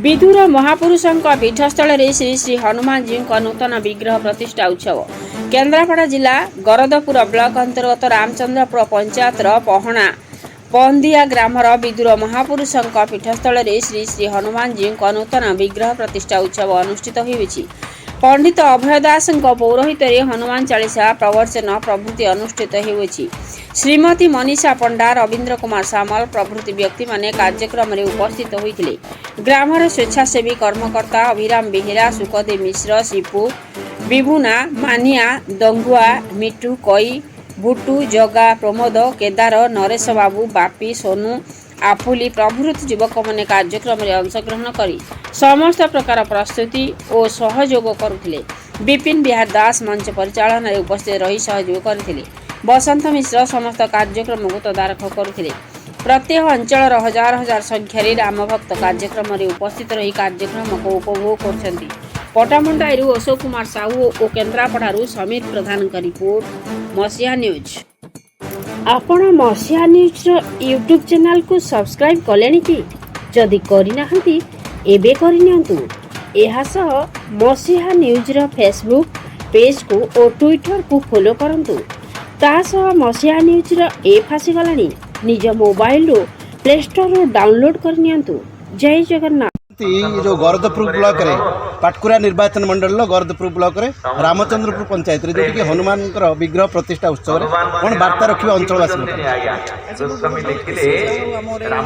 विदुर महापुरुषों पीठस्थल श्री श्री हनुमान जी नूतन विग्रह प्रतिष्ठा उत्सव केन्द्रापड़ा जिला गरदपुर ब्लॉक अंतर्गत रामचंद्रपुर पंचायतर पहणा पंदिया ग्रामर विदुर महापुरुषों पीठस्थल श्री श्री हनुमान जी नूतन विग्रह प्रतिष्ठा उत्सव अनुष्ठित होइछि। पंडित अभय दास पौरोहित हनुमान चालीसा प्रवर्चन प्रभृति अनुष्ठित होइछि। श्रीमती मनीषा पंडा रवींद्र कुमार सामल प्रभृति व्यक्ति माने कार्यक्रम में उपस्थित होइथिले। ग्रामर स्वेच्छासेवी कर्मकर्ता अभिराम बेहेरा सुखदेव मिश्र शिपू विभुना मानिया दंगुआ मिट्टू कई बुटू जगा प्रमोद केदार नरेश बाबू बापी सोनू आपुली प्रभृति युवक मैंने कार्यक्रम में अंशग्रहण करी समस्त प्रकार प्रस्तुति और सहयोग करुथिले। विपिन बिहार दास मंच परिचालन में उपस्थित रही सहयोग करथिले। बसंत मिश्र समस्त कार्यक्रम को तदारख करुथिले। प्रत्येक अंचल हजार हजार संख्यार रामभक्त कार्यक्रम में उपस्थित रही कार्यक्रम को उपभोग करछंती। पटामुंडाईरू अशोक कुमार साहू और केन्द्रापड़ारू समीर प्रधान का रिपोर्ट मसीहा न्यूज। आपण मसीहा न्यूज यूट्यूब चैनल को सब्सक्राइब कलेनी कि जदि करिना हंती एबे करिनियंतु। एहा सह मसीहा न्यूज रो फेसबुक पेज को और ट्विटर को फॉलो करंतु। ता सह मसीहा न्यूज रो ऐप आसी गलानी निज मोबाइल रो प्ले स्टोर रो डाउनलोड करनियंतु। जय जगन्नाथ। जो गरदपुर ब्लॉक रे पाटकुरा निर्वाचन मंडल गरदपुर ब्लॉक रे रामचंद्रपुर पंचायत रे जोटी हनुमान विग्रह प्रतिष्ठा उत्सव रे कौन वार्ता रखिबे अंचलवासी राम